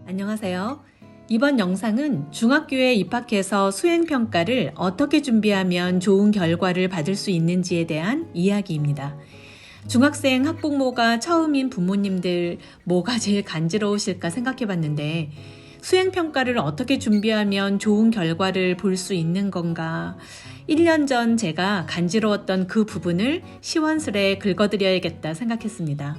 안녕하세요. 이번 영상은 중학교에 입학해서 수행평가를 어떻게 준비하면 좋은 결과를 받을 수 있는지에 대한 이야기입니다. 중학생 학부모가 처음인 부모님들 뭐가 제일 간지러우실까 생각해 봤는데 수행평가를 어떻게 준비하면 좋은 결과를 볼 수 있는 건가? 1년 전 제가 간지러웠던 그 부분을 시원스레 긁어드려야겠다 생각했습니다.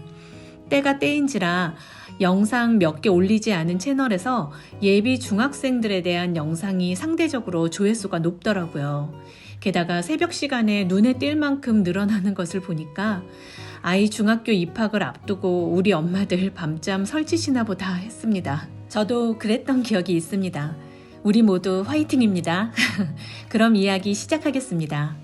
때가 때인지라 영상 몇 개 올리지 않은 채널에서 예비 중학생들에 대한 영상이 상대적으로 조회수가 높더라고요. 게다가 새벽 시간에 눈에 띌 만큼 늘어나는 것을 보니까 아이 중학교 입학을 앞두고 우리 엄마들 밤잠 설치시나 보다 했습니다. 저도 그랬던 기억이 있습니다. 우리 모두 화이팅입니다. 그럼 이야기 시작하겠습니다.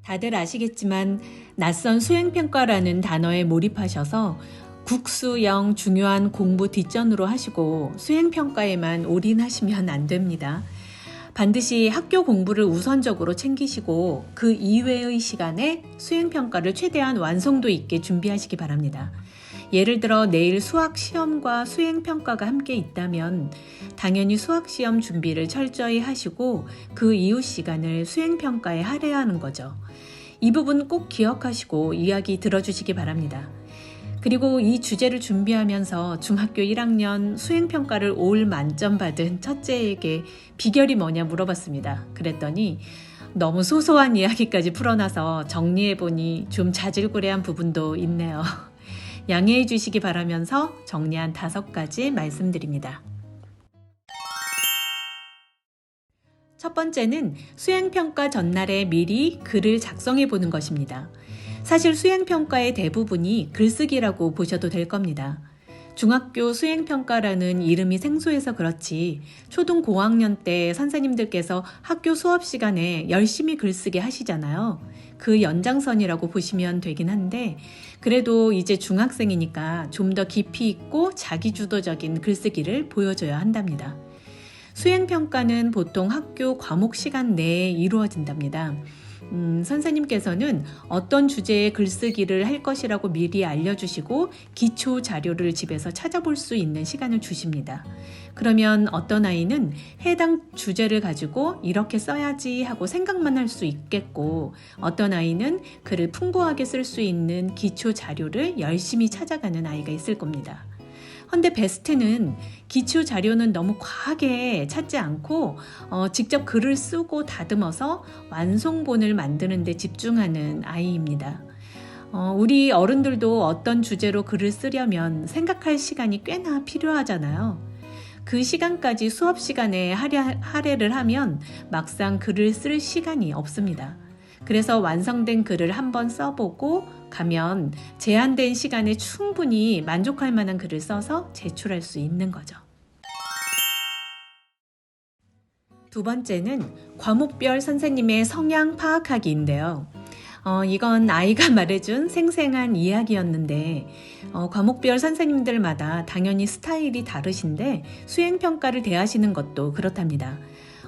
다들 아시겠지만 낯선 수행평가라는 단어에 몰입하셔서 국수형 중요한 공부 뒷전으로 하시고 수행평가에만 올인하시면 안 됩니다. 반드시 학교 공부를 우선적으로 챙기시고 그 이외의 시간에 수행평가를 최대한 완성도 있게 준비하시기 바랍니다. 예를 들어 내일 수학 시험과 수행평가가 함께 있다면 당연히 수학 시험 준비를 철저히 하시고 그 이후 시간을 수행평가에 할애하는 거죠. 이 부분 꼭 기억하시고 이야기 들어주시기 바랍니다. 그리고 이 주제를 준비하면서 중학교 1학년 수행평가를 올 만점 받은 첫째에게 비결이 뭐냐 물어봤습니다. 그랬더니 너무 소소한 이야기까지 풀어놔서 정리해보니 좀 자질구레한 부분도 있네요. 양해해 주시기 바라면서 정리한 5가지 말씀드립니다. 첫 번째는 수행평가 전날에 미리 글을 작성해 보는 것입니다. 사실 수행평가의 대부분이 글쓰기라고 보셔도 될 겁니다. 중학교 수행평가라는 이름이 생소해서 그렇지 초등 고학년 때 선생님들께서 학교 수업 시간에 열심히 글쓰게 하시잖아요. 그 연장선이라고 보시면 되긴 한데 그래도 이제 중학생이니까 좀 더 깊이 있고 자기주도적인 글쓰기를 보여줘야 한답니다. 수행평가는 보통 학교 과목 시간 내에 이루어진답니다. 선생님께서는 어떤 주제의 글쓰기를 할 것이라고 미리 알려주시고 기초 자료를 집에서 찾아볼 수 있는 시간을 주십니다. 그러면 어떤 아이는 해당 주제를 가지고 이렇게 써야지 하고 생각만 할 수 있겠고 어떤 아이는 글을 풍부하게 쓸 수 있는 기초 자료를 열심히 찾아가는 아이가 있을 겁니다. 근데 베스트는 기초 자료는 너무 과하게 찾지 않고 직접 글을 쓰고 다듬어서 완성본을 만드는 데 집중하는 아이입니다. 우리 어른들도 어떤 주제로 글을 쓰려면 생각할 시간이 꽤나 필요하잖아요. 그 시간까지 수업 시간에 할애를 하면 막상 글을 쓸 시간이 없습니다. 그래서 완성된 글을 한번 써보고 가면 제한된 시간에 충분히 만족할 만한 글을 써서 제출할 수 있는 거죠. 두 번째는 과목별 선생님의 성향 파악하기인데요. 이건 아이가 말해준 생생한 이야기였는데 과목별 선생님들마다 당연히 스타일이 다르신데 수행평가를 대하시는 것도 그렇답니다.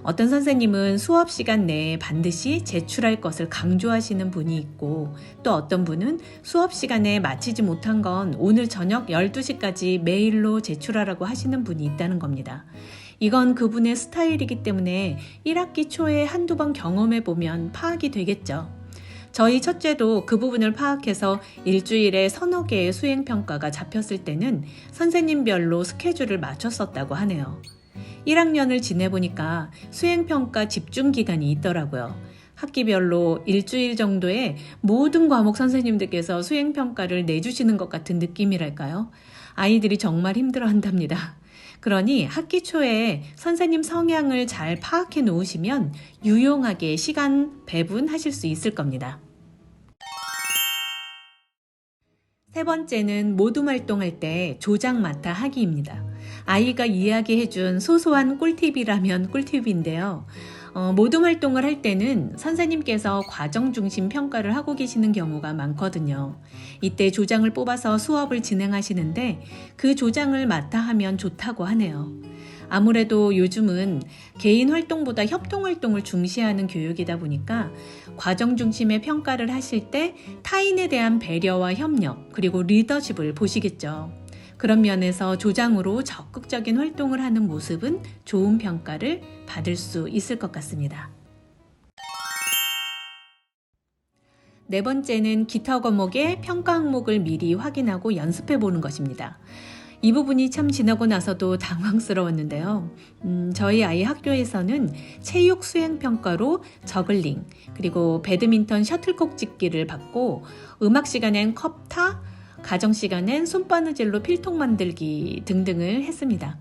어떤 선생님은 수업 시간 내에 반드시 제출할 것을 강조하시는 분이 있고 또 어떤 분은 수업 시간에 마치지 못한 건 오늘 저녁 12시까지 메일로 제출하라고 하시는 분이 있다는 겁니다. 이건 그분의 스타일이기 때문에 1학기 초에 한두 번 경험해보면 파악이 되겠죠. 저희 첫째도 그 부분을 파악해서 일주일에 서너 개의 수행평가가 잡혔을 때는 선생님별로 스케줄을 맞췄었다고 하네요. 1학년을 지내보니까 수행평가 집중기간이 있더라고요. 학기별로 일주일 정도의 모든 과목 선생님들께서 수행평가를 내주시는 것 같은 느낌이랄까요? 아이들이 정말 힘들어한답니다. 그러니 학기 초에 선생님 성향을 잘 파악해 놓으시면 유용하게 시간 배분하실 수 있을 겁니다. 세 번째는 모둠 활동할 때 조장 맡아 하기입니다. 아이가 이야기해준 소소한 꿀팁이라면 꿀팁인데요. 모둠 활동을 할 때는 선생님께서 과정 중심 평가를 하고 계시는 경우가 많거든요. 이때 조장을 뽑아서 수업을 진행하시는데 그 조장을 맡아 하면 좋다고 하네요. 아무래도 요즘은 개인 활동보다 협동 활동을 중시하는 교육이다 보니까 과정 중심의 평가를 하실 때 타인에 대한 배려와 협력 그리고 리더십을 보시겠죠. 그런 면에서 조장으로 적극적인 활동을 하는 모습은 좋은 평가를 받을 수 있을 것 같습니다. 네 번째는 기타 과목의 평가 항목을 미리 확인하고 연습해 보는 것입니다. 이 부분이 참 지나고 나서도 당황스러웠는데요. 저희 아이 학교에서는 체육 수행 평가로 저글링, 그리고 배드민턴 셔틀콕 집기를 받고 음악 시간엔 컵타, 가정 시간엔 손바느질로 필통 만들기 등등을 했습니다.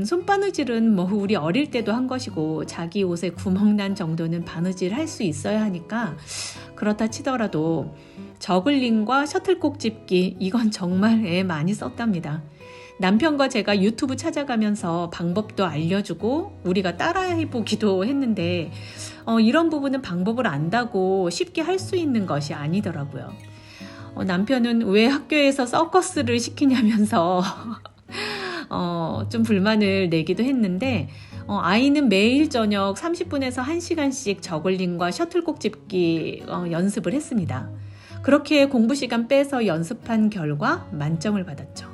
손바느질은 우리 어릴 때도 한 것이고 자기 옷에 구멍 난 정도는 바느질 할 수 있어야 하니까 그렇다 치더라도 저글링과 셔틀콕 집기 이건 정말 애 많이 썼답니다. 남편과 제가 유튜브 찾아가면서 방법도 알려주고 우리가 따라해보기도 했는데 이런 부분은 방법을 안다고 쉽게 할 수 있는 것이 아니더라고요. 남편은 왜 학교에서 서커스를 시키냐면서 좀 불만을 내기도 했는데 아이는 매일 저녁 30분에서 1시간씩 저글링과 셔틀콕 집기 연습을 했습니다. 그렇게 공부 시간 빼서 연습한 결과 만점을 받았죠.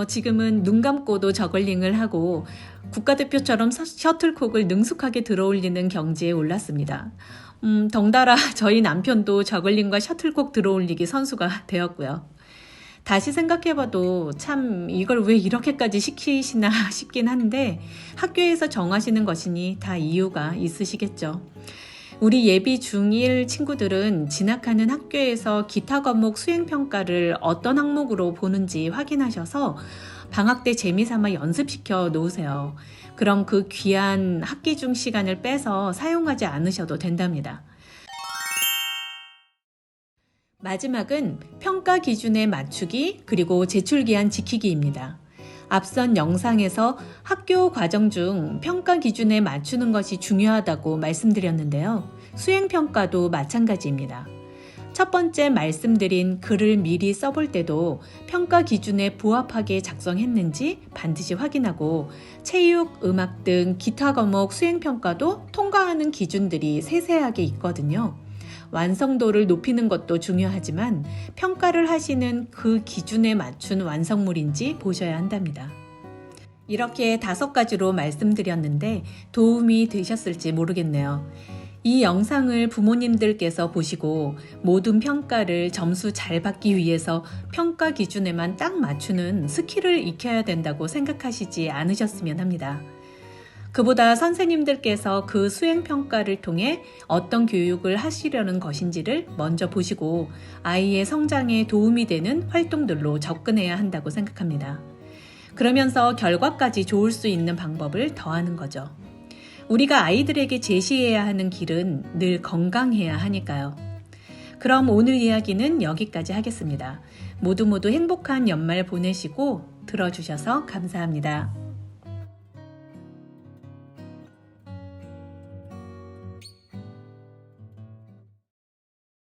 지금은 눈 감고도 저글링을 하고 국가대표처럼 셔틀콕을 능숙하게 들어올리는 경지에 올랐습니다. 덩달아 저희 남편도 저글링과 셔틀콕 들어올리기 선수가 되었고요. 다시 생각해봐도 참 이걸 왜 이렇게까지 시키시나 싶긴 한데 학교에서 정하시는 것이니 다 이유가 있으시겠죠. 우리 예비 중1 친구들은 진학하는 학교에서 기타 과목 수행평가를 어떤 항목으로 보는지 확인하셔서 방학 때 재미삼아 연습시켜 놓으세요. 그럼 그 귀한 학기 중 시간을 빼서 사용하지 않으셔도 된답니다. 마지막은 평가 기준에 맞추기 그리고 제출기한 지키기입니다. 앞선 영상에서 학교 과정 중 평가 기준에 맞추는 것이 중요하다고 말씀드렸는데요. 수행평가도 마찬가지입니다. 첫 번째 말씀드린 글을 미리 써볼 때도 평가 기준에 부합하게 작성했는지 반드시 확인하고 체육, 음악 등 기타 과목 수행평가도 통과하는 기준들이 세세하게 있거든요. 완성도를 높이는 것도 중요하지만 평가를 하시는 그 기준에 맞춘 완성물인지 보셔야 한답니다. 이렇게 5가지로 말씀드렸는데 도움이 되셨을지 모르겠네요. 이 영상을 부모님들께서 보시고 모든 평가를 점수 잘 받기 위해서 평가 기준에만 딱 맞추는 스킬을 익혀야 된다고 생각하시지 않으셨으면 합니다. 그보다 선생님들께서 그 수행평가를 통해 어떤 교육을 하시려는 것인지를 먼저 보시고 아이의 성장에 도움이 되는 활동들로 접근해야 한다고 생각합니다. 그러면서 결과까지 좋을 수 있는 방법을 더하는 거죠. 우리가 아이들에게 제시해야 하는 길은 늘 건강해야 하니까요. 그럼 오늘 이야기는 여기까지 하겠습니다. 모두 행복한 연말 보내시고 들어주셔서 감사합니다.